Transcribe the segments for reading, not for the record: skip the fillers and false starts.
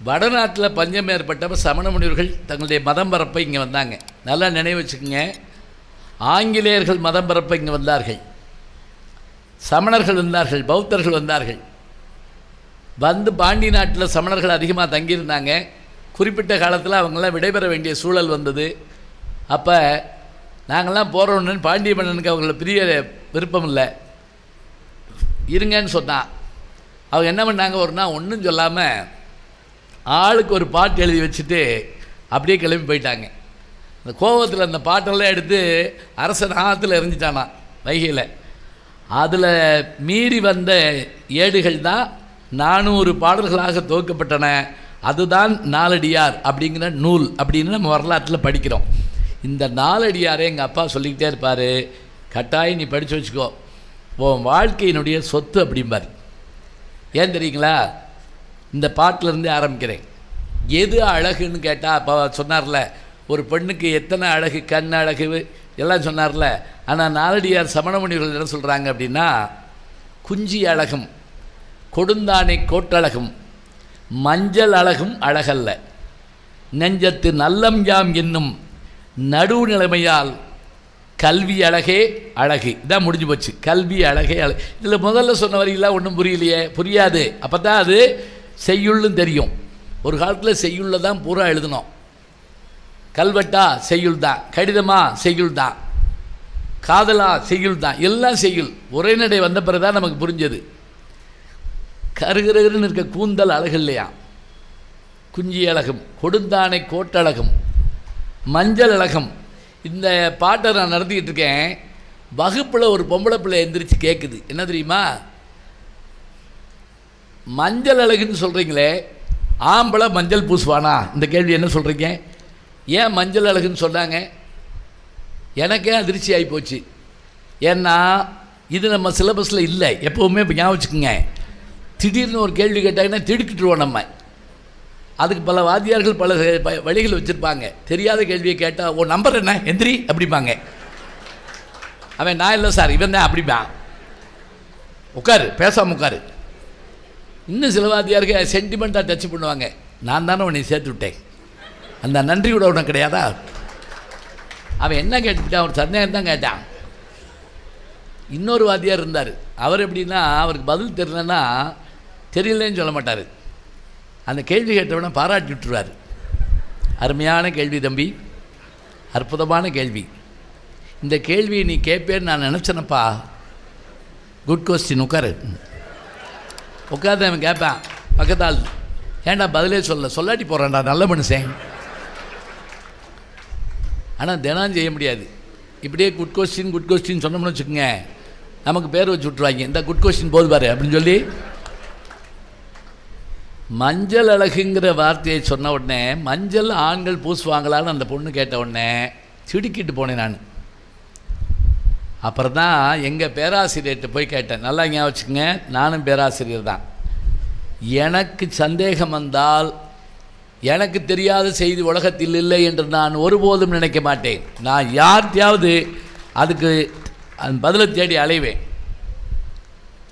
வடநாட்டில் பஞ்சம் ஏற்பட்டப்போ சமண முனிவர்கள் தங்களுடைய மதம் பரப்ப இங்கே வந்தாங்க. நல்லா நினைவு வச்சுக்கோங்க. ஆங்கிலேயர்கள் மதம் பரப்ப இங்கே வந்தார்கள், சமணர்கள் வந்தார்கள், பௌத்தர்கள் வந்தார்கள். வந்து பாண்டி நாட்டில் சமணர்கள் அதிகமாக தங்கியிருந்தாங்க. குறிப்பிட்ட காலத்தில் அவங்களாம் விடைபெற வேண்டிய சூழல் வந்தது. அப்போ நாங்கள்லாம் போகிறோன்னு பாண்டிய மன்னனுக்கு அவங்கள பிரிய விருப்பம் இல்லை, இருங்கன்னு சொன்னான். அவங்க என்ன பண்ணாங்க, ஒரு நாள் ஒன்றும் சொல்லாமல் ஆளுக்கு ஒரு பாட்டு எழுதி வச்சுட்டு அப்படியே கிளம்பி போயிட்டாங்க. அந்த கோபத்தில் அந்த பாட்டெல்லாம் எடுத்து அரசன் ஆற்றுல எறிஞ்சிட்டானா வைகையில். அதில் மீறி வந்த ஏடுகள் தான் 400 பாடல்களாக துவக்கப்பட்டன. அதுதான் நாலடியார் அப்படிங்கிற நூல் அப்படின்னு நம்ம வரலாற்றில் படிக்கிறோம். இந்த நாலடியாரை எங்கள் அப்பா சொல்லிக்கிட்டே இருப்பார், கட்டாயம் நீ படித்து வச்சுக்கோ, உன் வாழ்க்கையினுடைய சொத்து அப்படிம்பார். ஏன் தெரியுங்களா? இந்த பாட்டிலேருந்தே ஆரம்பிக்கிறேன். எது அழகுன்னு கேட்டால் அப்போ சொன்னார்ல, ஒரு பெண்ணுக்கு எத்தனை அழகு, கண் அழகு எல்லாம் சொன்னார்ல. ஆனால் நாலடியார் சமணமுனிவர்கள் என்ன சொல்கிறாங்க அப்படின்னா, குஞ்சி அழகும் கொடுந்தானை கோட்டழகும் மஞ்சள் அழகும் அழகல்ல, நெஞ்சத்து நல்லம் யாம் என்னும் நடுநிலைமையால் கல்வி அழகே அழகு. இதான் முடிஞ்சு போச்சு. கல்வி அழகே அழகு. இதில் முதல்ல சொன்ன வரையெல்லாம் ஒன்றும் புரியலையே, புரியாது. அப்போ தான் அது செய்யுள்னு தெரியும். ஒரு காலத்தில் செய்யுள்ள தான் பூரா எழுதணும். கல்வெட்டா செய்யுள் தான், கடிதமா செய்யுள் தான், காதலா செய்யுள் தான், எல்லாம் செய்யுள். உரைநடை வந்த பிறகு தான் நமக்கு புரிஞ்சது. கருகருன்னு இருக்க கூந்தல் அழகு இல்லையா, குஞ்சி அழகும் கொடுந்தானை கோட்டழகும் மஞ்சள் அழகும். இந்த பாட்டை நான் நடத்திக்கிட்டு இருக்கேன். வகுப்பில் ஒரு பொம்பளை பிள்ளை எந்திரிச்சு கேட்குது, என்ன தெரியுமா, மஞ்சள் அழகுன்னு சொல்கிறீங்களே, ஆம்பளை மஞ்சள் பூசுவானா? இந்த கேள்வி என்ன சொல்கிறீங்க? ஏன் மஞ்சள் அழகுன்னு சொன்னாங்க? எனக்கே அதிர்ச்சி ஆகி போச்சு. ஏன்னா இது நம்ம சிலபஸில் இல்லை. எப்போவுமே இப்போ ஞாபகம் வச்சுக்கோங்க, திடீர்னு ஒரு கேள்வி கேட்டாங்கன்னா திடுக்கிட்டுருவோம் நம்ம. அதுக்கு பல வாத்தியார்கள் பல வழிகள் வச்சுருப்பாங்க. தெரியாத கேள்வியை கேட்டால், ஓ நம்பர் என்ன எந்திரி அப்படிம்பாங்க. அவன் நான் இல்லை சார் இவன் தான் அப்படிப்பான். உட்காரு, பேசாமல் உட்காரு. இன்னும் சில வாத்தியாருக்கு சென்டிமெண்ட்டாக டச் பண்ணுவாங்க. நான் தானே உன்னை சேர்த்து விட்டேன், அந்த நன்றி கூட உனக்கு கிடையாதா? அவன் என்ன கேட்டுக்கிட்டான், ஒரு சந்தேகம் தான் கேட்டான். இன்னொரு வாத்தியார் இருந்தார். அவர் எப்படின்னா, அவருக்கு பதில் தெரியலன்னா தெரியலன்னு சொல்ல மாட்டார். அந்த கேள்வி கேட்டவனை பாராட்டி விட்டுருவார். அருமையான கேள்வி தம்பி, அற்புதமான கேள்வி. இந்த கேள்வியை நீ கேட்பேன்னு நான் நினச்சேனப்பா. குட் கொஸ்டின், உட்காரு. உட்காந்து அவன் கேட்பான். பக்கத்தால், ஏன்டா பதிலே சொல்லாட்டி போகிறான்டா, நல்ல மனுஷன். ஆனால் தினம் செய்ய முடியாது. இப்படியே குட் கொஸ்டின் சொன்னோம்னு வச்சுக்கோங்க, நமக்கு பேர் வச்சு விட்ருவாங்க. இந்த குட் கொஸ்டின் போது பாரு அப்படின்னு சொல்லி. மஞ்சள் அழகுங்கிற வார்த்தையை சொன்ன உடனே, மஞ்சள் ஆண்கள் பூசுவாங்களான்னு அந்த பொண்ணு கேட்ட உடனே திடுக்கிட்டு போனேன் நான். அப்புறம் தான் எங்கள் பேராசிரியர்கிட்ட போய் கேட்டேன். நல்லா ஞாபகம் வச்சுக்கோங்க, நானும் பேராசிரியர் தான். எனக்கு சந்தேகம் வந்தால், எனக்கு தெரியாத செய்தி உலகத்தில் இல்லை என்று நான் ஒருபோதும் நினைக்க மாட்டேன். நான் யார்கிட்டையாவது அதுக்கு அந்த பதிலை தேடி அலைவேன்.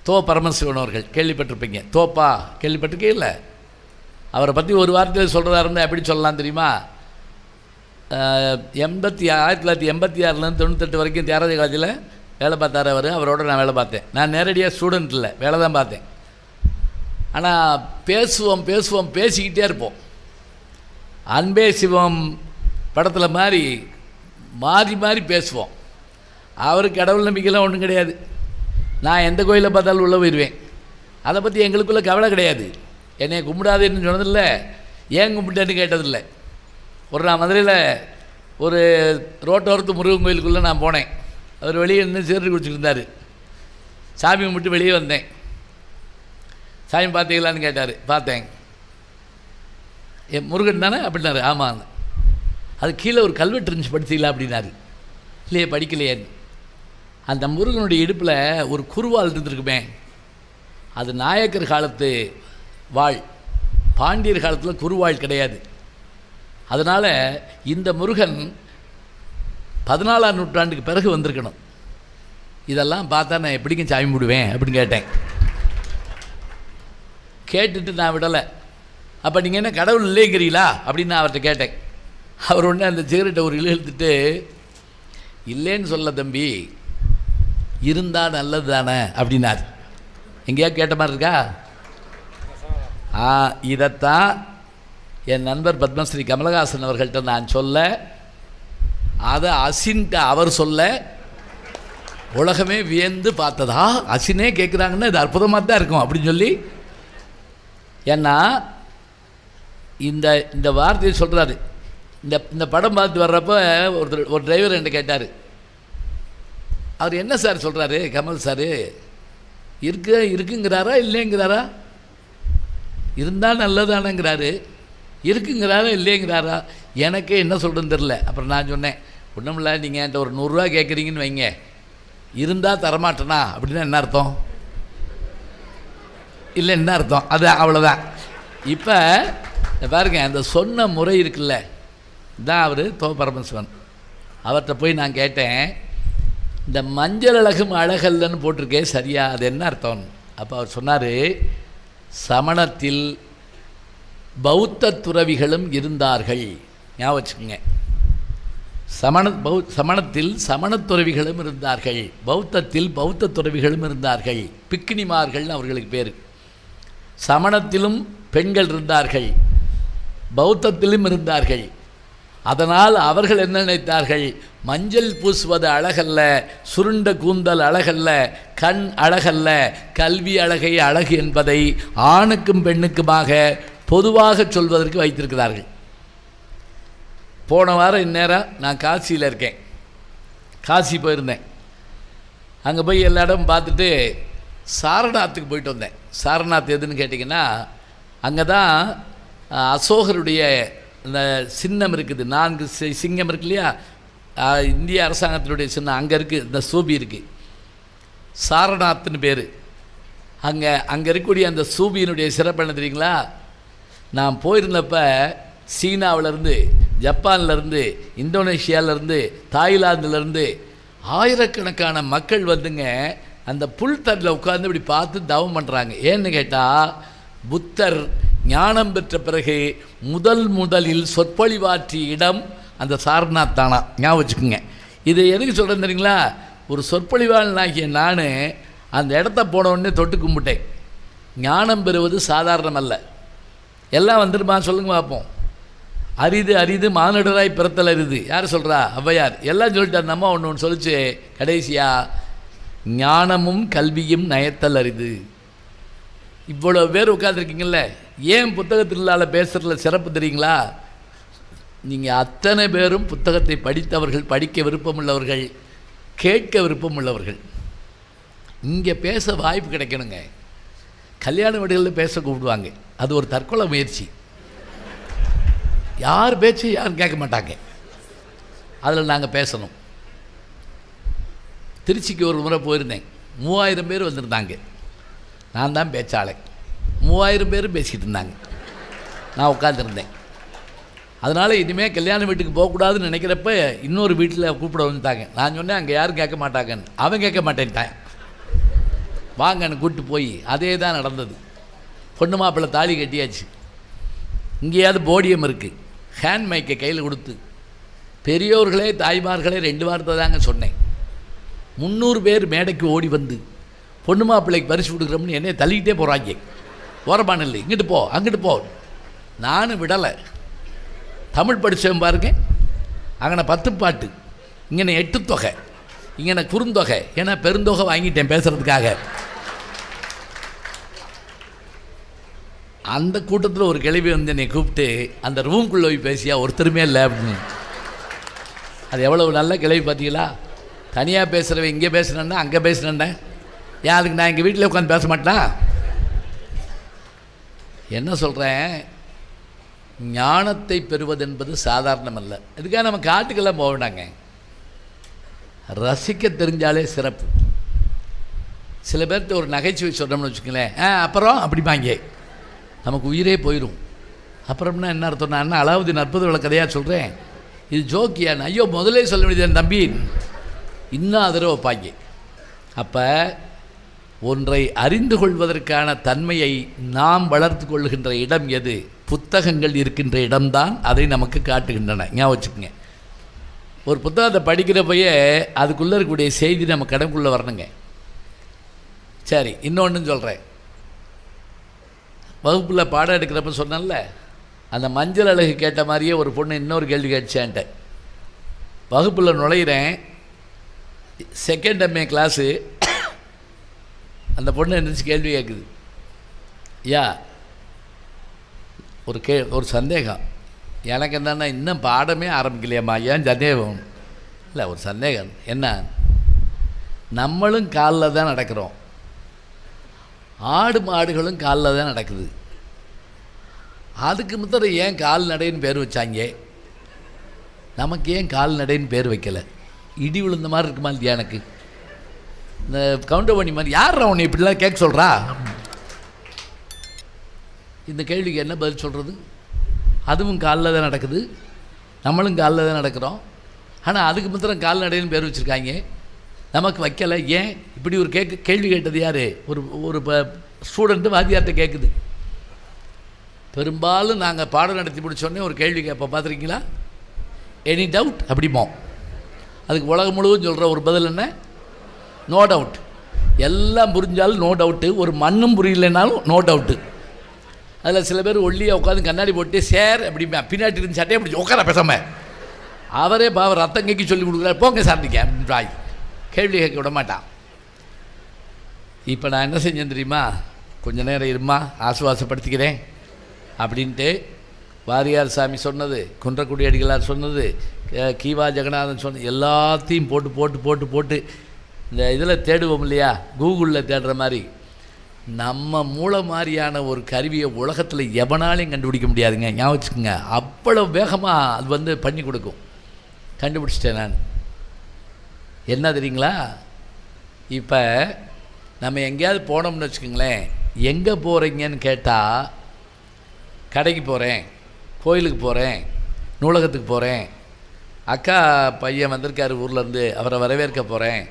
தோ பரமசிவன் அவர்கள் கேள்விப்பட்டிருப்பீங்க. தோப்பா கேள்விப்பட்டிருக்கீங்கள? அவரை பற்றி ஒரு வார்த்தையில் சொல்கிறதா இருந்தால் எப்படி சொல்லலாம் தெரியுமா? 1986 98 வரைக்கும் தியாகராஜ காலேஜில் வேலை பார்த்தார் அவர். அவரோட நான் வேலை பார்த்தேன். நான் நேரடியாக ஸ்டூடெண்ட் இல்லை, வேலை தான் பார்த்தேன். ஆனால் பேசுவோம் பேசிக்கிட்டே இருப்போம். அன்பே சிவம் படத்தில் மாதிரி மாறி மாறி பேசுவோம். அவருக்கு கடவுள் நம்பிக்கைலாம் ஒன்றும் கிடையாது. நான் எந்த கோயிலை பார்த்தாலும் உள்ளே போயிடுவேன். அதை பற்றி எங்களுக்குள்ளே கவலை கிடையாது. என்னை கும்பிடாதுன்னு சொன்னதில்லை, ஏன் கும்பிட்டேன்னு கேட்டதில்லை. ஒரு நான் மதுரையில் ஒரு ரோட்டோரத்து முருகன் கோயிலுக்குள்ளே நான் போனேன். அவர் வெளியே இருந்து சீரடி குடிச்சிட்டு இருந்தார். சாமி கும்பிட்டு வெளியே வந்தேன். சாமி பார்த்தீங்களான்னு கேட்டார். பார்த்தேன். முருகன் தானே அப்படின்னாரு. ஆமாம். அது கீழே ஒரு கல்வெட்டு இருந்துச்சு, படித்தீங்களா அப்படின்னாரு. இல்லையே படிக்கலையேன்னு. அந்த முருகனுடைய இடுப்பில் ஒரு குருவால் இருந்திருக்குமே, அது நாயக்கர் காலத்து வாழ், பாண்டியர் காலத்தில் குருவாள் கிடையாது. அதனால் இந்த முருகன் 14ஆம் நூற்றாண்டுக்கு பிறகு வந்திருக்கணும். இதெல்லாம் பார்த்தா நான் எப்படிக்கும் சாமி விடுவேன் அப்படின்னு கேட்டேன். கேட்டுட்டு நான் விடலை. அப்போ நீங்கள் என்ன கடவுள் இல்லைங்கிறீங்களா அப்படின்னு நான் அவர்கிட்ட கேட்டேன். அவர் ஒன்று அந்த சிகரெட்டை ஒரு இழுத்துட்டு, இல்லைன்னு சொல்ல தம்பி, இருந்தால் நல்லது தானே அப்படின்னார். எங்கேயா கேட்ட மாதிரி இருக்கா? இதைத்தான் என் நண்பர் பத்மஸ்ரீ கமலஹாசன் அவர்கள்ட்ட நான் சொல்ல, அதை அசின்ட்ட அவர் சொல்ல, உலகமே வியந்து பார்த்ததா, அசினே கேட்குறாங்கன்னா இது அற்புதமாக தான் இருக்கும் அப்படின்னு சொல்லி. ஏன்னா இந்த இந்த வார்த்தையை சொல்கிறாரு. இந்த படம் பார்த்து வர்றப்போ ஒரு டிரைவர் என்கிட்ட கேட்டார், அவர் என்ன சார் சொல்கிறாரு கமல் சார், இருக்குங்கிறாரா இல்லைங்கிறாரா? இருந்தால் நல்லதானங்கிறாரு, இருக்குங்கிறாரா இல்லைங்கிறாரா? எனக்கே என்ன சொல்கிறேன்னு தெரில. அப்புறம் நான் சொன்னேன், ஒன்றுமில்ல, நீங்கள் என்கிட்ட ஒரு 100 ரூபா கேட்குறீங்கன்னு வைங்க, இருந்தால் தரமாட்டேனா அப்படின்னா என்ன அர்த்தம்? இல்லை என்ன அர்த்தம்? அது அவ்வளோதான். இப்போ பாருங்க, அந்த சொன்ன முறை இருக்குல்ல, தான் அவர் பரமசிவன். அவர்கிட்ட போய் நான் கேட்டேன், இந்த மஞ்சள் அழகும் அழகல்லன்னு போட்டிருக்கே சரியா, அது என்ன அர்த்தம்? அப்போ அவர் சொன்னார், சமணத்தில் பௌத்த துறவிகளும் இருந்தார்கள். ஞாபகம் வச்சுக்கோங்க, சமணத்தில் சமணத் துறவிகளும் இருந்தார்கள், பௌத்தத்தில் பௌத்த துறவிகளும் இருந்தார்கள், பிக்கினிமார்கள் அவர்களுக்கு பேர். சமணத்திலும் பெண்கள் இருந்தார்கள், பௌத்தத்திலும் இருந்தார்கள். அதனால் அவர்கள் என்ன நினைத்தார்கள், மஞ்சள் பூசுவது அழகல்ல, சுருண்ட கூந்தல் அழகல்ல, கண் அழகல்ல, கல்வி அழகை அழகு என்பதை ஆணுக்கும் பெண்ணுக்குமாக பொதுவாக சொல்வதற்கு வைத்திருக்கிறார்கள். போன வாரம் இந்நேரம் நான் காசியில் இருக்கேன், காசி போயிருந்தேன். அங்கே போய் எல்லா இடமும் பார்த்துட்டு சாரநாத்துக்கு போயிட்டு வந்தேன். சாரநாத் எதுன்னு கேட்டிங்கன்னா, அங்கே தான் அசோகருடைய இந்த சின்னம் இருக்குது, 4 சிங்கம் இருக்கு இல்லையா, இந்திய அரசாங்கத்தினுடைய சின்னம் அங்கே இருக்குது, இந்த சூபி இருக்குது, சாரநாத்னு பேர். அங்கே இருக்கக்கூடிய அந்த சூபியினுடைய சிறப்பு என்ன தெரியுங்களா? நான் போயிருந்தப்போ சீனாவிலேருந்து, ஜப்பான்லேருந்து, இந்தோனேஷியாவிலேருந்து, தாய்லாந்துலேருந்து ஆயிரக்கணக்கான மக்கள் வந்துங்க அந்த புல்தரில் உட்கார்ந்து இப்படி பார்த்து தவம் பண்ணுறாங்க. ஏன்னு கேட்டால், புத்தர் ஞானம் பெற்ற பிறகு முதலில் சொற்பொழிவாற்றிய இடம் அந்த சாரநாத் தானா. ஞாபகம் வச்சுக்கோங்க. இதை எதுக்கு சொல்கிறேன் தெரியுங்களா? ஒரு சொற்பொழிவாளனாகிய நான் அந்த இடத்த போன உடனே தொட்டு கும்பிட்டேன். ஞானம் பெறுவது சாதாரணம் அல்ல. எல்லாம் வந்துருமா சொல்லுங்க பார்ப்போம். அரிது அரிது மானிடராய் பிறத்தல் அரிது. யார் சொல்கிறா? ஔவையார். எல்லாம் சொல்லிட்டு அந்த அம்மா ஒன்று சொல்லிச்சு கடைசியாக, ஞானமும் கல்வியும் நயத்தல் அரிது. இவ்வளோ பேர் உட்காந்துருக்கீங்கள, ஏன் புத்தகத்திலால பேசுகிறதுல சிறப்பு தெரியுங்களா? நீங்கள் அத்தனை பேரும் புத்தகத்தை படித்தவர்கள், படிக்க விருப்பமுள்ளவர்கள், கேட்க விருப்பமுள்ளவர்கள். இங்கே பேச வாய்ப்பு கிடைக்கணுங்க. கல்யாண வீடுகளில் பேச கூப்பிடுவாங்க, அது ஒரு தற்கொலை முயற்சி. யார் பேச்சு யாரும் கேட்க மாட்டாங்க, அதில் நாங்கள் பேசணும். திருச்சிக்கு ஒரு முறை போயிருந்தேன், 3000 பேர் வந்திருந்தாங்க. நான் தான் பேச்சாளை, 3000 பேர் பேசிக்கிட்டு இருந்தாங்க, நான் உட்காந்துருந்தேன். அதனால் இனிமேல் கல்யாண வீட்டுக்கு போகக்கூடாதுன்னு நினைக்கிறப்ப இன்னொரு வீட்டில் கூப்பிட வந்துட்டாங்க. நான் சொன்னேன் அங்கே யாரும் கேட்க மாட்டாங்கன்னு. அவன் கேட்க மாட்டேன்ட்டான். வாங்கன்னு கூப்பிட்டு போய் அதே தான் நடந்தது. பொண்ணு மாப்பிள்ளை தாலி கட்டியாச்சு. இங்கேயாவது போடியம் இருக்குது, ஹேண்ட் மைக்கை கையில் கொடுத்து பெரியோர்களே தாய்மார்களே 2 வார்த்தை தாங்க சொன்னேன். 300 பேர் மேடைக்கு ஓடி வந்து பொண்ணு மாப்பிள்ளைக்கு பரிசு கொடுக்குறோம்னு என்னை தள்ளிக்கிட்டே போகிறாங்க. ஓரமான இல்லை, இங்கிட்டு போ அங்கிட்டு போ. நானும் விடலை. தமிழ் படித்தவன் பாருங்க, அங்கே 10 பாட்டு, இங்கே 8 தொகை, இங்கே குறுந்தொகை. ஏன்னா பெருந்தொகை வாங்கிட்டேன் பேசுகிறதுக்காக. அந்த கூட்டத்தில் ஒரு கிளவி வந்து என்னை கூப்பிட்டு அந்த ரூம்குள்ளே போய் பேசியா ஒருத்தருமே இல்லை அப்படின்னு. அது எவ்வளவு நல்ல கிளவி பார்த்தீங்களா? தனியாக பேசுகிறவன் இங்கே பேசுனேன்னா அங்கே பேசுனேன்ன, ஏன் அதுக்கு நான் எங்கள் வீட்டில் உட்காந்து பேச மாட்டேன்? என்ன சொல்கிறேன், ஞானத்தை பெறுவது என்பது சாதாரணமல்ல. இதுக்காக நம்ம காட்டுக்கெல்லாம் போக வேண்டாங்க, ரசிக்க தெரிஞ்சாலே சிறப்பு. சில பேர்கிட்ட ஒரு நகைச்சுவை சொல்கிறோம்னு வச்சுக்கங்களேன், அப்புறம் அப்படிப்பாங்க, நமக்கு உயிரே போயிடும். அப்புறம்னா என்ன அர்த்தம்? நான் என்ன அலாவுதீன் அற்புத விளக்க கதையாக சொல்கிறேன், இது ஜோக்கியான்னு. ஐயோ முதலே சொல்ல வேண்டியது தம்பி, இன்னும் அதிர வைப்பாங்க. அப்போ ஒன்றை அறிந்து கொள்வதற்கான தன்மையை நாம் வளர்த்து கொள்கின்ற இடம் எது? புத்தகங்கள் இருக்கின்ற இடம்தான் அதை நமக்கு காட்டுகின்றன. ஞாபகம் வச்சுக்கோங்க. ஒரு புத்தகத்தை படிக்கிறப்பயே அதுக்குள்ளே இருக்கக்கூடிய செய்தி நம்ம கடவுக்குள்ளே வரணுங்க. சரி, இன்னொன்று சொல்கிறேன். வகுப்பில் பாடம் எடுக்கிறப்ப சொன்னேன்ல, அந்த மஞ்சள் அழகு கேட்ட மாதிரியே ஒரு பொண்ணு இன்னொரு கேள்வி கேட்டுச்சான்ட்ட. வகுப்பில் நுழையிறேன், செகண்ட் எம்ஏ கிளாஸு. அந்த பொண்ணு எந்திரிச்சு கேள்வி கேட்குது. யா ஒரு சந்தேகம் எனக்கு என்னன்னா, இன்னும் பாடமே ஆரம்பிக்கலையாம்மா, ஏன் சந்தேகம்? இல்லை, ஒரு சந்தேகம். என்ன, நம்மளும் காலில் தான் நடக்கிறோம், ஆடு மாடுகளும் காலில் தான் நடக்குது, அதுக்கு முத்தர ஏன் கால்நடைன்னு பேர் வச்சாங்க, நமக்கு ஏன் கால்நடைன்னு பேர் வைக்கலை? இடி விழுந்த மாதிரி இருக்குமா இல்லையா? எனக்கு இந்த கவுண்டமணி மாதிரி யார் அவனை இப்படிலாம் கேட்க சொல்கிறா? இந்த கேள்விக்கு என்ன பதில் சொல்கிறது? அதுவும் காலில் தான் நடக்குது, நம்மளும் காலில் தான் நடக்கிறோம், ஆனால் அதுக்கு மாத்திரம் கால்நடைன்னு பேர் வச்சுருக்காங்க, நமக்கு வைக்கலை ஏன்? இப்படி ஒரு கேள்வி கேட்டது யார்? ஒரு ஸ்டூடெண்ட்டு வாத்தியார்கிட்ட கேட்குது. பெரும்பாலும் நாங்கள் பாடம் நடத்தி முடிச்சோடனே ஒரு கேள்வி கேட்போம், பார்த்துருக்கீங்களா? எனி டவுட் அப்படிமோ. அதுக்கு உலகம் முழுவதும் சொல்கிற ஒரு பதில் என்ன? No doubt. எல்லாம் புரிஞ்சாலும் நோ டவுட்டு, ஒரு மண்ணும் புரியலைனாலும் நோ டவுட்டு. அதில் சில பேர் ஒல்லியாக உட்காந்து கண்ணாடி போட்டு சேர் அப்படி பின்னாடி இருந்து சட்டையை அப்படி உட்கார பேசாமல் அவரே பாவம் ரத்தம் கேட்கி சொல்லி கொடுக்குறாரு, போங்க சார் நீங்கள் அப்படின்றாய், கேள்வி கேட்க விட மாட்டான். இப்போ நான் என்ன செஞ்சேன் தெரியுமா? கொஞ்ச நேரம் இருமா, ஆசுவாசப்படுத்திக்கிறேன் அப்படின்ட்டு வாரியார் சாமி சொன்னது, குன்றக்குடி அடிகளார் சொன்னது, கீவா ஜெகநாதன் சொன்னது எல்லாத்தையும் போட்டு போட்டு போட்டு போட்டு இந்த இதில் தேடுவோம் இல்லையா, கூகுளில் தேடுற மாதிரி, நம்ம மூளை மாதிரியான ஒரு கருவியை உலகத்தில் எவனாலையும் கண்டுபிடிக்க முடியாதுங்க. ஞாபகம் வச்சுக்கோங்க. அவ்வளோ வேகமாக அது பண்ணி கொடுக்கும். கண்டுபிடிச்சிட்டேன் நான். என்ன தெரியுங்களா? இப்போ நம்ம எங்கேயாவது போனோம்னு வச்சுக்கோங்களேன், எங்கே போகிறீங்கன்னு கேட்டால், கடைக்கு போகிறேன், கோயிலுக்கு போகிறேன், நூலகத்துக்கு போகிறேன், அக்கா பையன் வந்திருக்காரு ஊர்லேருந்து, அவரை வரவேற்க போகிறேன்,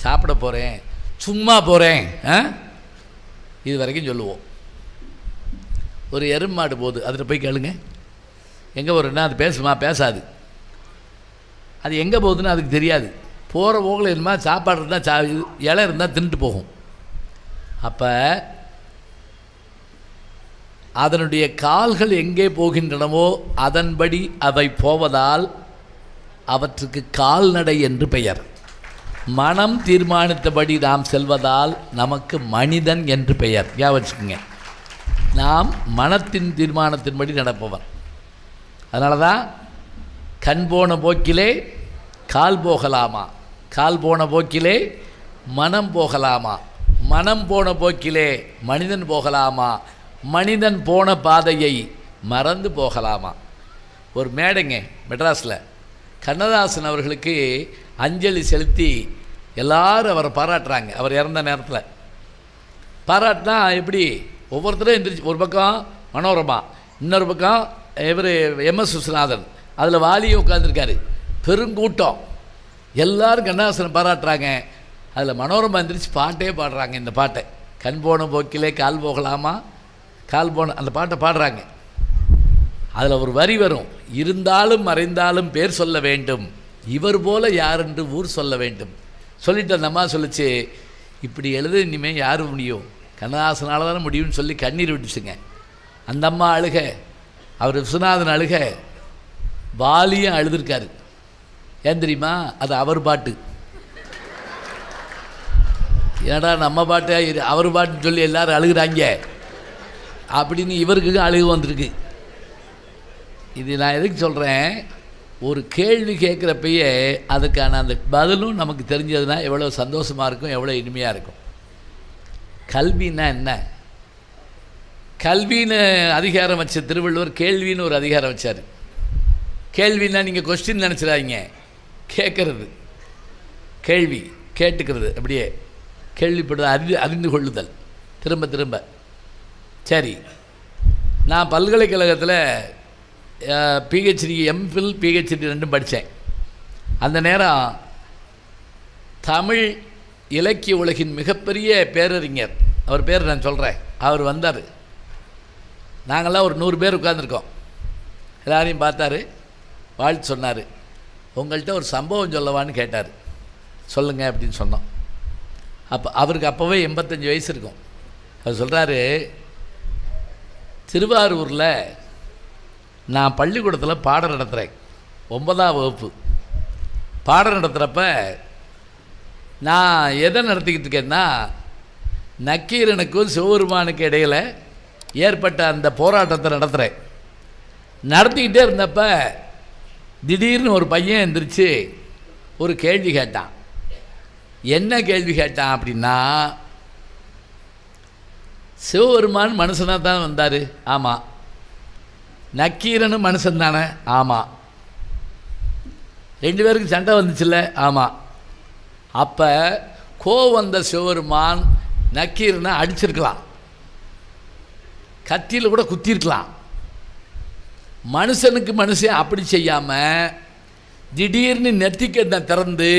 சாப்பிட போகிறேன், சும்மா போகிறேன், இது வரைக்கும் சொல்லுவோம். ஒரு எருமாடு போகுது, அதில் போய் கேளுங்க எங்கே போகிறேன்னா, அது பேசுமா? பேசாது. அது எங்கே போகுதுன்னு அதுக்கு தெரியாது. போகிற போகில் என்னமா சாப்பாடு இருந்தால் இலை இருந்தால் தின்ட்டு போகும். அப்போ அதனுடைய கால்கள் எங்கே போகின்றனவோ அதன்படி அவை போவதால் அவற்றுக்கு கால்நடை என்று பெயர். மனம் தீர்மானித்தபடி நாம் செல்வதால் நமக்கு மனிதன் என்று பெயர். வச்சுக்கோங்க, நாம் மனத்தின் தீர்மானத்தின்படி நடப்பவன். அதனால தான் கண் போன போக்கிலே கால் போகலாமா, கால் போன போக்கிலே மனம் போகலாமா, மனம் போன போக்கிலே மனிதன் போகலாமா, மனிதன் போன பாதையை மறந்து போகலாமா. ஒரு மேடைங்க மெட்ராஸில் கண்ணதாசன் அவர்களுக்கு அஞ்சலி செலுத்தி எல்லாரும் அவரை பாராட்டுறாங்க. அவர் இறந்த நேரத்தில் பாராட்டினா எப்படி? ஒவ்வொருத்தரும் எந்திரிச்சு, ஒரு பக்கம் மனோரமா, இன்னொரு பக்கம் இவர் MS விஸ்வநாதன், அதில் வாலியும் உட்காந்துருக்காரு, பெருங்கூட்டம், எல்லோரும் கண்ணதாசனை பாராட்டுறாங்க. அதில் மனோரமா எந்திரிச்சு பாட்டே பாடுறாங்க. இந்த பாட்டை, கண் போன போக்கிலே கால் போகலாமா, கால் போன, அந்த பாட்டை பாடுறாங்க. அதில் ஒரு வரி வரும், இருந்தாலும் மறைந்தாலும் பேர் சொல்ல வேண்டும், இவர் போல யார் என்று ஊர் சொல்ல வேண்டும். சொல்லிட்டு அந்த அம்மா சொல்லிச்சு, இப்படி எழுத இனிமேல் யார் முடியும், கண்ணதாசனால் தானே முடியும்னு சொல்லி கண்ணீர் விட்டுச்சுங்க. அந்த அம்மா அழுக, அவர் விஸ்வநாதன் அழுக, வாலியும் அழுதுருக்காரு. ஏன் தெரியுமா? அது அவர் பாட்டு. ஏடா நம்ம பாட்டு அவர் பாட்டுன்னு சொல்லி எல்லோரும் அழுகிறாங்க அப்படின்னு இவருக்கு அழுகு வந்திருக்கு. இது நான் எதுக்கு சொல்கிறேன்? ஒரு கேள்வி கேட்குறப்பயே அதுக்கான அந்த பதிலும் நமக்கு தெரிஞ்சதுன்னா எவ்வளோ சந்தோஷமாக இருக்கும், எவ்வளோ இனிமையாக இருக்கும். கல்வின்னா என்ன? கல்வின்னு அதிகாரம் வச்ச திருவள்ளுவர் கேள்வின்னு ஒரு அதிகாரம் வச்சார். கேள்வின்னா நீங்கள் கொஸ்டின் நினச்சிடாதீங்க, கேட்குறது, கேள்வி கேட்டுக்கிறது, அப்படியே கேள்விப்படுறது, அறிந்து கொள்ளுதல், திரும்ப திரும்ப. சரி, நான் பல்கலைக்கழகத்தில் PhD, MPhil, PhD ரெண்டும் படித்தேன். அந்த நேரம் தமிழ் இலக்கிய உலகின் மிகப்பெரிய பேரறிஞர், அவர் பேர் நான் சொல்கிறேன், அவர் வந்தார். நாங்கள்லாம் ஒரு 100 பேர் உட்காந்துருக்கோம். எல்லாரையும் பார்த்தாரு, வாழ்த்து சொன்னார். உங்கள்கிட்ட ஒரு சம்பவம் சொல்லவான்னு கேட்டார். சொல்லுங்கள் அப்படின்னு சொன்னோம். அவருக்கு அப்போவே 85 வயசு இருக்கும். அவர் சொல்கிறாரு, திருவாரூரில் நான் பள்ளிக்கூடத்தில் பாடம் நடத்துகிறேன், 9ஆம் வகுப்பு. பாடம் நடத்துகிறப்ப நான் எதை நடத்திக்கிட்டு இருக்கேன்னா, நக்கீரனுக்கும் சிவபெருமானுக்கு இடையில் ஏற்பட்ட அந்த போராட்டத்தை நடத்துகிறேன். நடத்திக்கிட்டே இருந்தப்ப திடீர்னு ஒரு பையன் எந்திரிச்சு ஒரு கேள்வி கேட்டான். என்ன கேள்வி கேட்டான் அப்படின்னா, சிவபெருமான் மனுஷனாக தான் வந்தார். ஆமாம். நக்கீரனும் மனுஷன் தானே? ஆமாம். 2 பேருக்கு சண்டை வந்துச்சுல்ல? ஆமாம். அப்போ கோவம் வந்த சிவபெருமான் நக்கீரனை அடிச்சிருக்கலாம், கத்தியில் கூட குத்திருக்கலாம். மனுஷனுக்கு மனுஷன் அப்படி செய்யாமல் திடீர்னு நெத்திக்கண்ணை திறந்து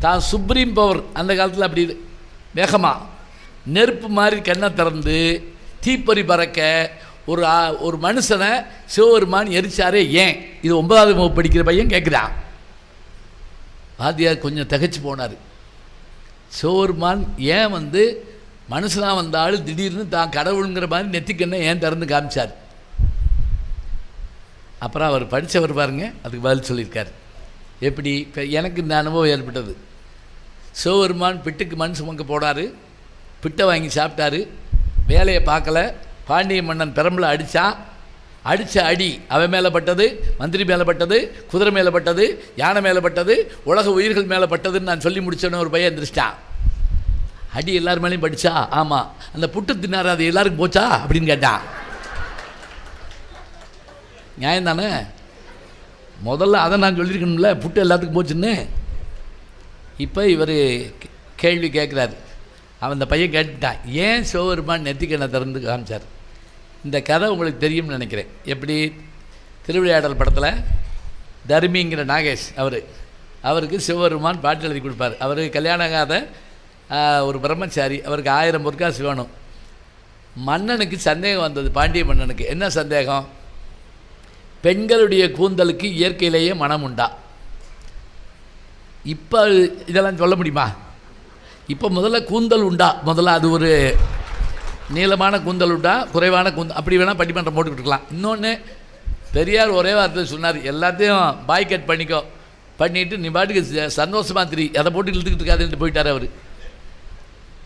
தான் சுப்ரீம் பவர், அந்த காலத்தில் அப்படி வேகமாக நெருப்பு மாதிரி கண்ணை திறந்து தீப்பொறி பறக்க ஒரு மனுஷனை சிவபெருமான் எரிச்சாரே ஏன்? இது 9ஆவது வகுப்பு படிக்கிற பையன் கேட்குறான். வாத்தியார் கொஞ்சம் திகைச்சு போனார். சிவபெருமான் ஏன் மனுஷனாக வந்தாலும் திடீர்னு தான் கடவுளுங்கிற மாதிரி நெத்திக்கண்ணை ஏன் திறந்து காமிச்சார்? அப்புறம் அவர் படித்தவர் பாருங்க, அதுக்கு பதில் சொல்லியிருக்கார். எப்படி? இப்போ எனக்கு இந்த அனுபவம் ஏற்பட்டது. சிவபெருமான் பிட்டுக்கு மண் சுமக்க போனார், பிட்டை வாங்கி சாப்பிட்டாரு, வேலையை பார்க்கல. பாண்டிய மன்னன் பெரம்புல அடித்தான். அடித்த அடி அவன் மேலே பட்டது, மந்திரி மேலே பட்டது, குதிரை மேலே பட்டது, யானை மேலே பட்டது, உலக உயிர்கள் மேலே பட்டதுன்னு நான் சொல்லி முடிச்சோன்னு ஒரு பையன் எந்திரிச்சிட்டான். அடி எல்லார் மேலேயும் படித்தா? ஆமாம். அந்த புட்டு தின்னார், அது எல்லாருக்கும் போச்சா அப்படின்னு கேட்டான். நியாயம் தானே? முதல்ல அதை நான் சொல்லியிருக்கணும்ல, புட்டு எல்லாத்துக்கும் போச்சுன்னு. இப்போ இவர் கேள்வி கேட்குறாரு. அவன் அந்த பையன் கேட்டுட்டான், ஏன் சிவபெருமான் நெத்திக்கண்ணை திறந்து காமிச்சார்? இந்த கதை உங்களுக்கு தெரியும்னு நினைக்கிறேன். எப்படி? திருவிளையாடல் படத்தில் தர்மிங்கிற நாகேஷ் அவருக்கு சிவபெருமான் பாட்டு எழுதி கொடுப்பார். அவர் கல்யாணம் ஆகாத ஒரு பிரம்மச்சாரி, அவருக்கு 1000 பொற்காசு வேணும். மன்னனுக்கு சந்தேகம் வந்தது, பாண்டிய மன்னனுக்கு. என்ன சந்தேகம்? பெண்களுடைய கூந்தலுக்கு இயற்கையிலேயே மனம் உண்டா? இப்போ இதெல்லாம் சொல்ல முடியுமா? இப்போ முதல்ல கூந்தல் உண்டா, முதல்ல அது ஒரு நீளமான கூந்தல் உண்டா, குறைவான கூந்தல், அப்படி வேணால் பட்டிமன்றம் போட்டுக்கிட்டு இருக்கலாம். இன்னொன்று, பெரியார் ஒரே வார்த்தை சொன்னார், எல்லாத்தையும் பாய் கட் பண்ணிக்கோ, பண்ணிவிட்டு நீ பாட்டுக்கு சந்தோஷமாக திரி, அதை போட்டு இழுத்துக்கிட்டு இருக்காதுன்ட்டு போயிட்டார் அவர்.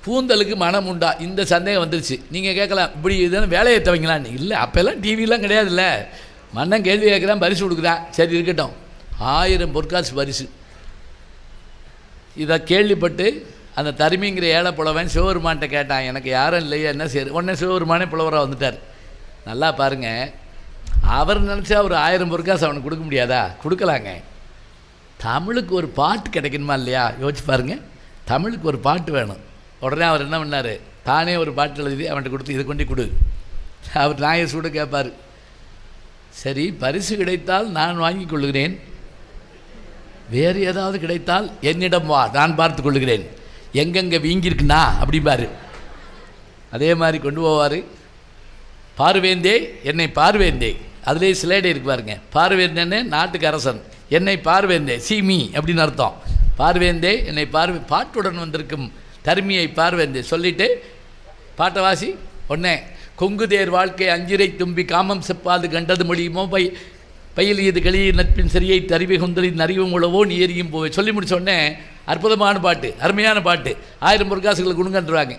கூந்தலுக்கு மனம் உண்டா? இந்த சந்தேகம் வந்துருச்சு. நீங்கள் கேட்கலாம், இப்படி இதுன்னு வேலையை தவங்களான்னு. இல்லை, அப்போல்லாம் டிவிலாம் கிடையாதுல்ல. மன்னன் கேள்வி கேட்குறான், பரிசு கொடுக்குறான். சரி இருக்கட்டும், 1000 பொற்காசு பரிசு. இதை கேள்விப்பட்டு அந்த தருமிங்கிற ஏழை புலவன் சிவபெருமான்கிட்ட கேட்டான், எனக்கு யாரும் இல்லையா, என்ன செய்யுது? உடனே சிவபெருமானே புலவராக வந்துட்டார். நல்லா பாருங்கள், அவர் நினச்சா ஒரு 1000 பொற்காசு அவனுக்கு கொடுக்க முடியாதா? கொடுக்கலாங்க. தமிழுக்கு ஒரு பாட்டு கிடைக்கணுமா இல்லையா? யோசிச்சு பாருங்கள், தமிழுக்கு ஒரு பாட்டு வேணும். உடனே அவர் என்ன பண்ணார், தானே ஒரு பாட்டு எழுதி அவன்கிட்ட கொடுத்து, இதை கொண்டு கொடு. அவர் நாயசூட கேட்பார், சரி பரிசு கிடைத்தால் நான் வாங்கி கொள்ளுகிறேன், வேறு ஏதாவது கிடைத்தால் என்னிடம் வா, நான் பார்த்து கொள்ளுகிறேன், எங்கெங்கே வீங்கியிருக்குண்ணா அப்படிம்பார். அதே மாதிரி கொண்டு போவார். பார்வேந்தே என்னை பார்வேந்தே, அதிலே சிலேடை இருக்கு பாருங்க. பார்வேந்தேன்னு நாட்டுக்கு அரசன், என்னை பார்வேந்தே சீமி அப்படின்னு அர்த்தம். பார்வேந்தே என்னை பாட்டுடன் வந்திருக்கும் தருமியை பார்வேந்தே சொல்லிவிட்டு பாட்டை வாசி. ஒன்னே, கொங்குதேர் வாழ்க்கை அஞ்சிரை தும்பி காமம் செப்பாது கண்டது மொழியுமோ பயில் இது களியை நட்பின் சரியை தறிவை கொந்தலின் அறிவும் உழவோ நீ எரியும் போய் சொல்லி முடிச்சோடனே அற்புதமான பாட்டு, அருமையான பாட்டு. 1000 பொற்காசுகளை கொடுங்கன்றாங்க.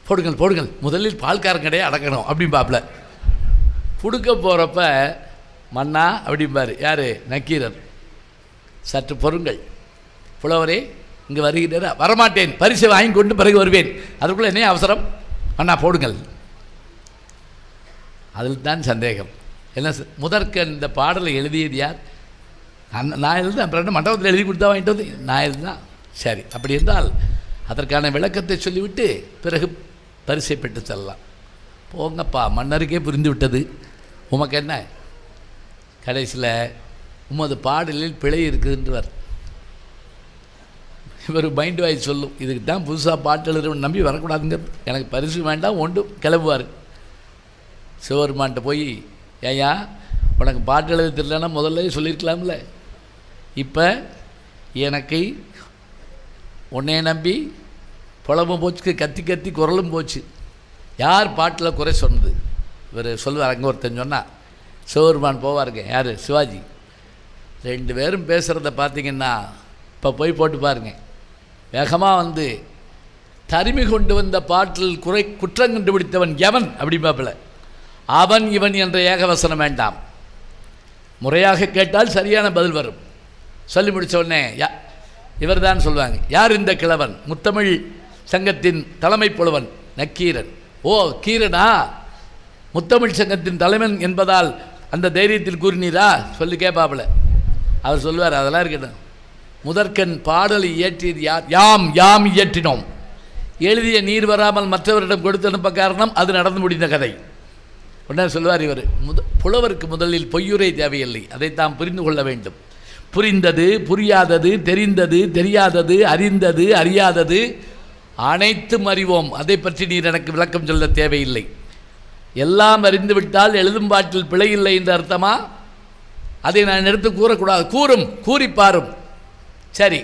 போடுங்கள் போடுங்கள், முதலில் பால்காரன் கடையை அடக்கணும் அப்படிம்பாப்புல. கொடுக்க போகிறப்ப மன்னா அப்படிம்பார். யார்? நக்கீரர். சற்று பொறுங்கள் புலவரே, இங்கே வருகிறாரா? வரமாட்டேன், பரிசை வாங்கி கொண்டு பிறகு வருவேன், அதுக்குள்ளே என்ன அவசரம்? மன்னா போடுங்கள். அதில் தான் சந்தேகம். என்ன முதற்க இந்த பாடலை எழுதியது யார்? நான் எழுதுதான். அப்புறம் என்ன மண்டபத்தில் எழுதி கொடுத்தா வாங்கிட்டு வந்து நான் எழுதுதான். சரி, அப்படி இருந்தால் அதற்கான விளக்கத்தை சொல்லிவிட்டு பிறகு பரிசை பெற்று செல்லலாம். போங்கப்பா, மன்னருக்கே புரிந்து விட்டது. உமக்கு என்ன? கடைசியில் உமது பாடலில் பிழை இருக்குதுன்றவர். இவர் மைண்ட் வாய்ஸ் சொல்லும், இதுக்கு தான் புதுசாக பாட்டு எழுதுறவன் நம்பி வரக்கூடாதுங்க, எனக்கு பரிசு வேண்டாம் ஒன்று கிளம்புவார். சிவபெருமான்கிட்ட போய், ஏயா உனக்கு பாட்டு எழுத தெரியலன்னா முதல்ல சொல்லியிருக்கலாம்ல, இப்போ எனக்கு உன்னைய நம்பி புலமும் போச்சு, கத்தி கத்தி குரலும் போச்சு, யார் பாட்டில் குறை சொன்னது? இவர் சொல்லுவார். அங்கே ஒருத்தன் சொன்னால் சிவபெருமான் போவாருங்க, யார்? சிவாஜி. 2 பேரும் பேசுகிறத பார்த்தீங்கன்னா இப்போ போய் போட்டு பாருங்க, வேகமாக வந்து தருமி கொண்டு வந்த பாட்டில் குற்றம் கண்டுபிடித்தவன் எவன் அப்படி பார்ப்பல. அவன் இவன் என்ற ஏகவசனம் வேண்டாம், முறையாக கேட்டால் சரியான பதில் வரும். சொல்லி முடித்த உடனே இவர் தான் சொல்லுவாங்க, யார் இந்த கிழவன்? முத்தமிழ் சங்கத்தின் தலைமை புலவன் நக்கீரன். ஓ கீரனா, முத்தமிழ் சங்கத்தின் தலைவன் என்பதால் அந்த தைரியத்தில் கூறினீரா சொல்லி கேட்பாப்புல. அவர் சொல்லுவார், அதெல்லாம் இருக்கட்டும், முதற்கண் பாடலை இயற்றியது யார்? யாம் இயற்றினோம். எழுதிய நீர் வராமல் மற்றவரிடம் கொடுத்து அனுப்ப காரணம் அது நடந்து முடிந்த கதை. உடனே சொல்லுவார் இவர், புலவருக்கு முதலில் பொய்யுரை தேவையில்லை, அதை தாம் புரிந்து கொள்ள வேண்டும். புரிந்தது புரியாதது, தெரிந்தது தெரியாதது, அறிந்தது அறியாதது அனைத்தும் அறிவோம், அதை பற்றி நீர் எனக்கு விளக்கம் சொல்ல தேவையில்லை. எல்லாம் அறிந்துவிட்டால் எழுதும் பாட்டில் பிழை இல்லை என்று அர்த்தமா? அதை நான் எடுத்து கூறக்கூடாது. கூறிப்பாரும். சரி,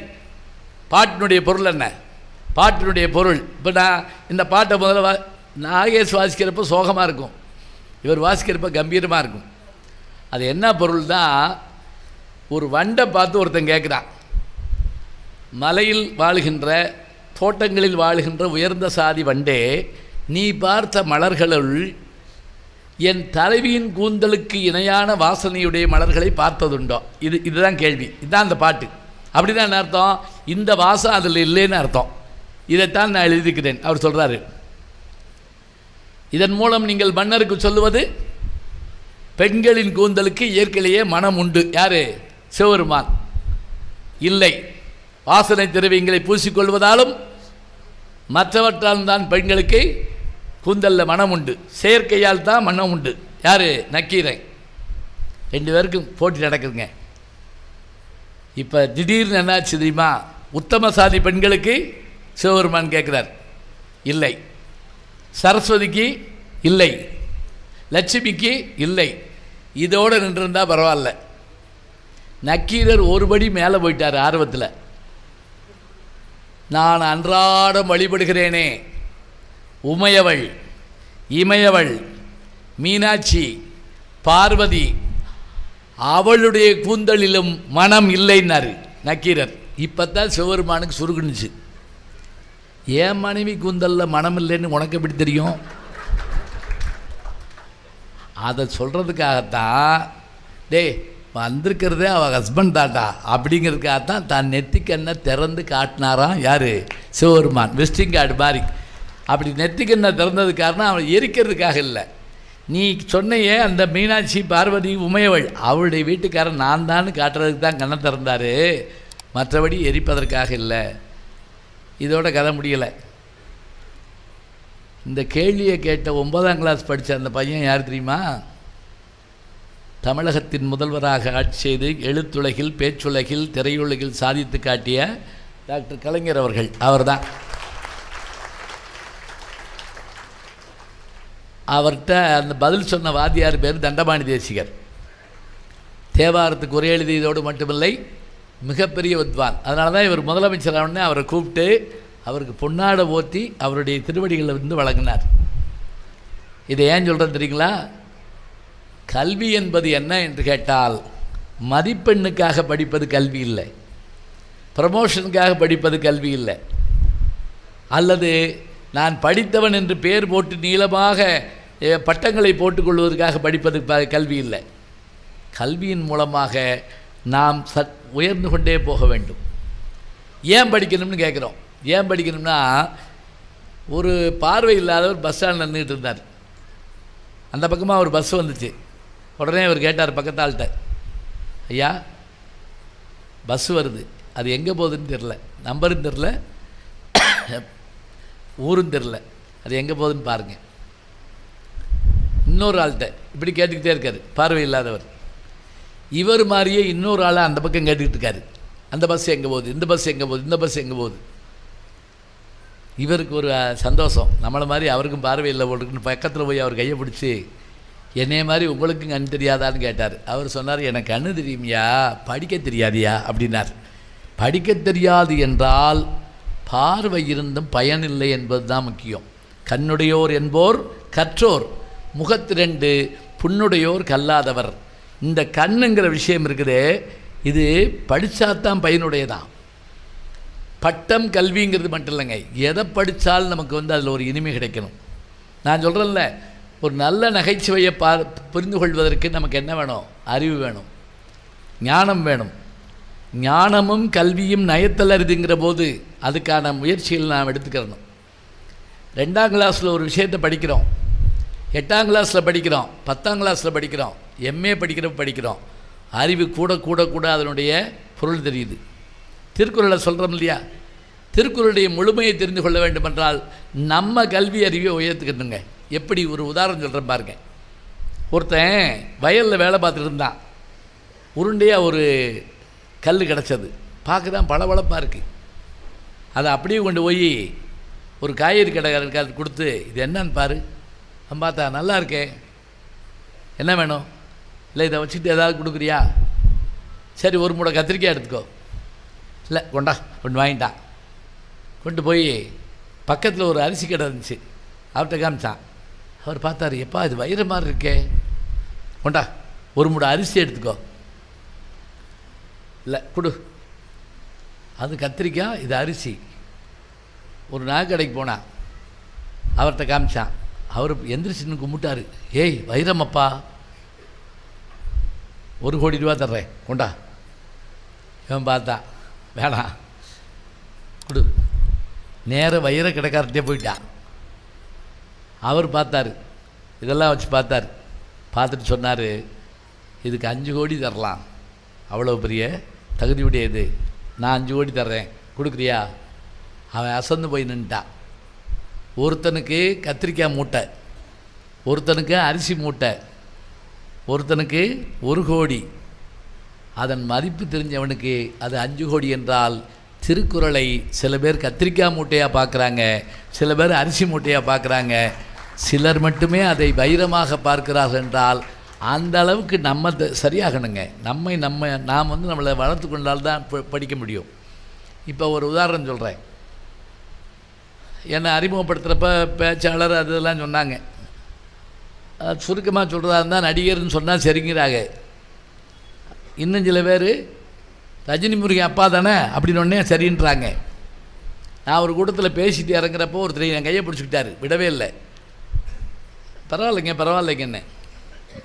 பாட்டினுடைய பொருள் என்ன? பாட்டினுடைய பொருள் இப்போ நான் இந்த பாட்டை முதல்ல நாகேஷ் வாசிக்கிறப்ப சோகமாக இருக்கும், இவர் வாசிக்கிறப்ப கம்பீரமாக இருக்கும். அது என்ன பொருள் தான்? ஒரு வண்டை பார்த்து ஒருத்தன் கேட்குறான், மலையில் வாழுகின்ற தோட்டங்களில் வாழுகின்ற உயர்ந்த சாதி வண்டே, நீ பார்த்த மலர்களுள் என் தலைவியின் கூந்தலுக்கு இணையான வாசனையுடைய மலர்களை பார்த்ததுண்டோ? இதுதான் கேள்வி. இதுதான் அந்த பாட்டு. அப்படி தான் அர்த்தம், இந்த வாசம் அதில் இல்லைன்னு அர்த்தம். இதைத்தான் நான் எழுதிக்கிறேன். அவர் சொல்கிறாரு, இதன் மூலம் நீங்கள் மன்னருக்கு சொல்லுவது பெண்களின் கூந்தலுக்கு இயற்கையிலேயே மனம் உண்டு. யார்? சிவபெருமான். இல்லை, வாசனை திரவியங்களை பூசிக்கொள்வதாலும் மற்றவற்றால் தான் பெண்களுக்கு கூந்தலில் மனம் உண்டு, செயற்கையால் தான் மனம் உண்டு. யார்? நக்கீரன். 2 பேருக்கும் போட்டி நடக்குதுங்க. இப்போ திடீர்னு என்னாச்சு தெரியுமா? உத்தம சாதி பெண்களுக்கு சிவபெருமான் கேட்குறார், இல்லை. சரஸ்வதிக்கு இல்லை, லட்சுமிக்கு இல்லை. இதோடு நின்றுருந்தால் பரவாயில்ல. நக்கீரர் ஒருபடி மேலே போயிட்டார் ஆர்வத்தில். நான் அன்றாடம் வழிபடுகிறேனே உமையவள், இமயவள், மீனாட்சி, பார்வதி, அவளுடைய கூந்தலிலும் மனம் இல்லைன்னாரு நக்கீரர். இப்போ தான் சிவபெருமானுக்கு சுருகுனுச்சு. ஏன் மனைவி கூந்தலில் மனம் இல்லைன்னு உனக்கு எப்படி தெரியும்? அதை சொல்கிறதுக்காகத்தான், டே வந்திருக்கிறதே அவள் ஹஸ்பண்ட் தாண்டா அப்படிங்கிறதுக்காகத்தான் தான் நெத்திக்கண்ணை திறந்து காட்டினாராம். யார்? சிவபெருமான். விசிட்டிங் கார்டு மாதிரி. அப்படி நெத்திக்கண்ணை திறந்தது காரணம் அவளை எரிக்கிறதுக்காக இல்லை. நீ சொன்னையே அந்த மீனாட்சி, பார்வதி, உமையவள், அவளுடைய வீட்டுக்காரன் நான் தான் காட்டுறதுக்கு தான் கண்ணை திறந்தார், மற்றபடி எரிப்பதற்காக இல்லை. இதோட கதை முடியலை. இந்த கேள்வியை கேட்ட 9ஆம் கிளாஸ் படித்த அந்த பையன் யார் தெரியுமா? தமிழகத்தின் முதல்வராக ஆட்சி செய்து எழுத்துலகில், பேச்சுலகில், திரையுலகில் சாதித்து காட்டிய டாக்டர் கலைஞர் அவர்கள். அவர்தான். அவர்கிட்ட அந்த பதில் சொன்ன வாத்தியார் பேர் தண்டபாணி தேசிகர். தேவாரத்துக்கு உரை எழுதியதோடு மட்டுமில்லை, மிகப்பெரிய வித்வான். அதனால தான் இவர் முதலமைச்சரானே அவரை கூப்பிட்டு அவருக்கு பொன்னாடை ஓத்தி அவருடைய திருவடிகளில் வந்து வழங்கினார். இதை ஏன் சொல்கிறேன் தெரியுங்களா? கல்வி என்பது என்ன என்று கேட்டால், மதிப்பெண்ணுக்காக படிப்பது கல்வி இல்லை, ப்ரமோஷனுக்காக படிப்பது கல்வி இல்லை, அல்லது நான் படித்தவன் என்று பேர் போட்டு நீளமாக பட்டங்களை போட்டுக்கொள்வதற்காக படிப்பது கல்வி இல்லை. கல்வியின் மூலமாக நாம் உயர்ந்து கொண்டே போக வேண்டும். ஏன் படிக்கணும்னு கேட்குறோம். ஏன் படிக்கணும்னா, ஒரு பார்வை இல்லாதவர் பஸ் ஸ்டாண்டில் நின்றுட்டு இருந்தார். அந்த பக்கமாக ஒரு பஸ் வந்துச்சு. உடனே அவர் கேட்டார் பக்கத்தாள்கிட்ட, ஐயா பஸ் வருது, அது எங்கே போகுதுன்னு தெரில, நம்பரும் தெரில, ஊரும் தெரில, அது எங்கே போகுதுன்னு பாருங்கள். இன்னொரு ஆள்கிட்ட இப்படி கேட்டுக்கிட்டே இருக்கார், பார்வை இல்லாதவர். இவர் மாதிரியே இன்னொரு ஆளை அந்த பக்கம் கேட்டுக்கிட்டு இருக்காரு, அந்த பஸ் எங்கே போகுது, இந்த பஸ் எங்கே போகுது, இந்த பஸ் எங்கே போகுது. இவருக்கு ஒரு சந்தோஷம், நம்மளை மாதிரி அவருக்கும் பார்வை இல்லை போட்டுருக்குன்னு பக்கத்தில் போய் அவர் கையை பிடிச்சி, என்னைய மாதிரி உங்களுக்கும் கண் தெரியாதான்னு கேட்டார். அவர் சொன்னார், எனக்கு கண்ணு தெரியுமியா, படிக்க தெரியாதியா அப்படின்னார். படிக்க தெரியாது என்றால் பார்வை இருந்தும் பயனில்லை என்பது தான் முக்கியம். கண்ணுடையோர் என்போர் கற்றோர், முகத்திரண்டு புண்ணுடையோர் கல்லாதவர். இந்த கண்ணுங்கிற விஷயம் இருக்குதே, இது படித்தாத்தான் பயனுடையதான். பட்டம் கல்விங்கிறது மட்டும் இல்லைங்க, எதை படித்தாலும் நமக்கு அதில் ஒரு இனிமை கிடைக்கணும். நான் சொல்கிறேன்ல, ஒரு நல்ல நகைச்சுவையை புரிந்து கொள்வதற்கு நமக்கு என்ன வேணும்? அறிவு வேணும், ஞானம் வேணும். ஞானமும் கல்வியும் நயத்தல் அரிதுங்கிற போது அதுக்கான முயற்சிகள் நாம் எடுத்துக்கிறணும். 2ஆம் கிளாஸில் ஒரு விஷயத்தை படிக்கிறோம், 8ஆம் கிளாஸில் படிக்கிறோம், 10ஆம் கிளாஸில் படிக்கிறோம், எம்ஏ படிக்கிறோம். அறிவு கூட கூட கூட அதனுடைய பொருள் தெரியுது. திருக்குறளை சொல்கிறோம் இல்லையா, திருக்குறளுடைய முழுமையை தெரிந்து கொள்ள வேண்டுமென்றால் நம்ம கல்வி அறிவை உயர்த்துக்கணுங்க. எப்படி? ஒரு உதாரணம் சொல்கிறேன் பாருங்க. ஒருத்தன் வயலில் வேலை பார்த்துட்டு இருந்தான். உருண்டையாக ஒரு கல் கிடச்சது, பார்க்குதான் பளபளப்பாக இருக்குது. அதை அப்படியே கொண்டு போய் ஒரு காய்கறி கடைக்காரருக்கு கொடுத்து, இது என்னன்னு பாரு. அவன் பார்த்தா, நல்லா இருக்கே, என்ன வேணும்? இல்லை, இதை வச்சுட்டு ஏதாவது கொடுக்குறியா? சரி, ஒரு மூடை கத்திரிக்காய் எடுத்துக்கோ. இல்லை, கொண்டா, ஒன்று வாங்கிட்டான். கொண்டு போய் பக்கத்தில் ஒரு அரிசி கடை இருந்துச்சு, அவர்கிட்ட காமிச்சான். அவர் பார்த்தாரு, எப்பா இது வயிறு மாதிரி இருக்கே, கொண்டா ஒரு மூடை அரிசி எடுத்துக்கோ. இல்லை, கொடு. அது கத்திரிக்காய், இது அரிசி. ஒரு நகைக்கடைக்கு போனான், அவர்கிட்ட காமிச்சான். அவர் எந்திரிச்சின்னு கும்பிட்டாரு, ஏய் வைரமப்பா, 1 கோடி ரூபா தர்றேன், கொண்டா. இவன் பார்த்தா, வேணாம், கொடு. நேர வைர கடைக்காரர்கிட்டே போயிட்டான். அவர் பார்த்தார், இதெல்லாம் வச்சு பார்த்தார். பார்த்துட்டு சொன்னார், இதுக்கு 5 கோடி தரலாம், அவ்வளோ பெரிய தகுதி உடையது, நான் 5 கோடி தர்றேன், கொடுக்குறியா? அவன் அசந்து போய் நின்ட்டான். ஒருத்தனுக்கு கத்திரிக்காய் மூட்டை, ஒருத்தனுக்கு அரிசி மூட்டை, ஒருத்தனுக்கு 1 கோடி. அதன் மதிப்பு தெரிஞ்சவனுக்கு அது 5 கோடி என்றால், திருக்குறளை சில பேர் கத்திரிக்காய் மூட்டையாக பார்க்குறாங்க, சில பேர் அரிசி மூட்டையாக பார்க்குறாங்க, சிலர் மட்டுமே அதை வைரமாக பார்க்கிறார்கள் என்றால் அந்த அளவுக்கு நம்ம சரியாகணுங்க. நாம் நம்மளை வளர்த்து கொண்டால்தான் படிக்க முடியும். இப்போ ஒரு உதாரணம் சொல்கிறேன். என்னை அறிமுகப்படுத்துகிறப்ப பேச்சாளர் அதெல்லாம் சொன்னாங்க. சுருக்கமாக சொல்கிறதா இருந்தால் நடிகர்னு சொன்னால் சரிங்கிறாங்க. இன்னும் சில பேர் ரஜினி முருகன் அப்பா தானே அப்படின்னு ஒன்றே சரின்றாங்க. நான் ஒரு கூட்டத்தில் பேசிட்டு இறங்குறப்போ ஒருத்தர் என் கையை பிடிச்சிக்கிட்டாரு, விடவே இல்லை. பரவாயில்லைங்க என்ன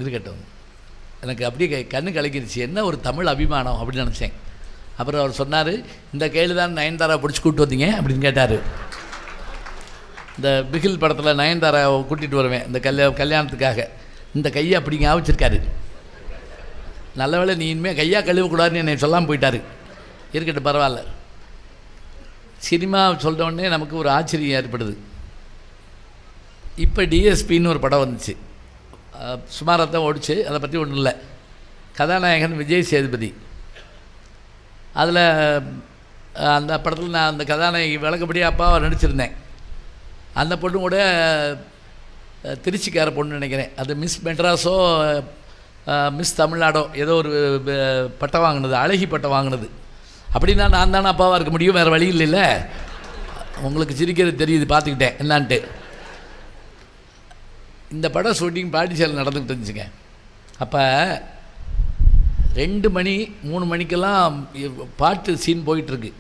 இருக்கட்டும், எனக்கு அப்படியே கண்ணு கலக்கிடுச்சு, என்ன ஒரு தமிழ் அபிமானம் அப்படின்னு நினச்சேன். அப்புறம் அவர் சொன்னார், இந்த கையில் தான் நயன்தாரா பிடிச்சி கூப்பிட்டு வந்தீங்க அப்படின்னு கேட்டார். இந்த பிகில் படத்தில் நயன்தாராவை கூட்டிகிட்டு வருவேன் இந்த கல்யாணத்துக்காக, இந்த கையை அப்படி ஞாபகிச்சிருக்காரு. நல்ல வேளை நீ இனிமேல் கையாக கழுவக்கூடாதுன்னு என்னை சொல்லாமல் போயிட்டார். இருக்கட்டும், பரவாயில்ல. சினிமா சொல்கிறோடனே நமக்கு ஒரு ஆச்சரியம் ஏற்படுது. இப்போ டிஎஸ்பின்னு ஒரு படம் வந்துச்சு, சுமாராக தான் ஓடிச்சு, அதை பற்றி ஒன்றும் இல்லை. கதாநாயகன் விஜய் சேதுபதி. அதில் அந்த படத்தில் நான் அந்த கதாநாயகி விளக்கப்படி அப்பாவை நடிச்சிருந்தேன். அந்த பொண்ணு கூட திருச்சிக்கார பொண்ணு நினைக்கிறேன், அது மிஸ் மெட்ராஸோ மிஸ் தமிழ்நாடோ ஏதோ ஒரு பட்டம் வாங்கினது, அழகி பட்டம் வாங்கினது. அப்படின்னா நான் தானே அப்பாவாக இருக்க முடியும், வேறு வழி இல்லைல்ல. உங்களுக்கு சிரிக்கிறது தெரியுது, பார்த்துக்கிட்டேன் என்னான்ட்டு. இந்த படம் ஷூட்டிங் பாண்டிச்சேரியில் நடந்துக்கிட்டு இருந்துச்சுங்க. அப்போ 2 மணி 3 மணிக்கெல்லாம் பாட்டு சீன் போயிட்டுருக்கு.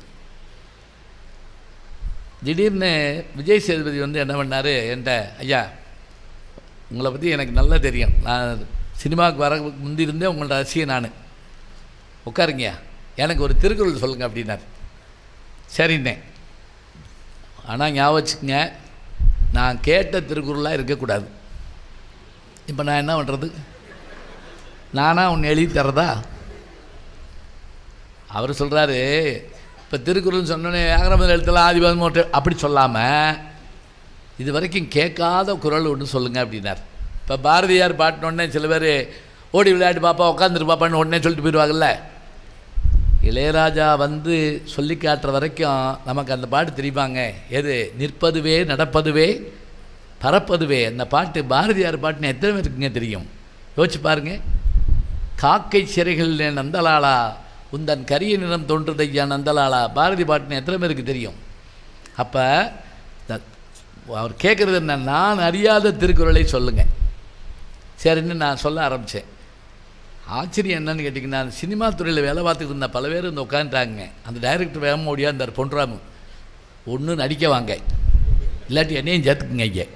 திடீர்னு விஜய் சேதுபதி என்ன பண்ணார், என்கிட்ட, ஐயா உங்களை பற்றி எனக்கு நல்லா தெரியும், நான் சினிமாவுக்கு வர முந்திருந்தே உங்களோட ரசிகன் நான், உட்காருங்கய்யா, எனக்கு ஒரு திருக்குறள் சொல்லுங்கள் அப்படின்னார். சரிண்ணே, ஆனால் ஞாபகம் வச்சுக்கங்க, நான் கேட்ட திருக்குறளாக இருக்கக்கூடாது. இப்போ நான் என்ன பண்ணுறது, நானாக ஒன்று எழுதி தர்றதா? அவர் சொல்கிறாரு, இப்போ திருக்குறள்னு சொன்னோன்னே ஆகரமதில் எழுத்தலாம் ஆதிபாதம் அப்படி சொல்லாமல் இது வரைக்கும் கேட்காத குறள் ஒன்று சொல்லுங்கள் அப்படின்னார். இப்போ பாரதியார் பாட்டினோடனே சில பேர் ஓடி விளையாட்டு பாப்பா உட்காந்துரு பாப்பான்னு உடனே சொல்லிட்டு போயிடுவாங்கல்ல. இளையராஜா சொல்லி காட்டுற வரைக்கும் நமக்கு அந்த பாட்டு தெரியுமாங்க. எது? நிற்பதுவே நடப்பதுவே பறப்பதுவே. அந்த பாட்டு பாரதியார் பாட்டுன்னு எத்தனை பேருக்குங்க தெரியும்? யோசிச்சு பாருங்க. காக்கை சிறைகளில் நந்தலாலா உந்தன் கரிய நிறம் தோன்றுதையா நந்தலாலா, பாரதி பாட்டுன்னு எத்தனை பேருக்கு தெரியும்? அப்போ அவர் கேட்குறது என்ன, நான் அறியாத திருக்குறளை சொல்லுங்கள். சரின்னு நான் சொல்ல ஆரம்பித்தேன். ஆச்சரியம் என்னன்னு கேட்டிங்கன்னா, சினிமா துறையில் வேலை பார்த்துட்டு இருந்த பல பேர் வந்து உட்காந்துட்டாங்க. அந்த டைரக்டர் வேகமாக ஓடியா இருந்தார் பொன்ராமு, ஒன்று நடிக்க வாங்க, இல்லாட்டி என்னையும் சேர்த்துக்குங்க இங்கே.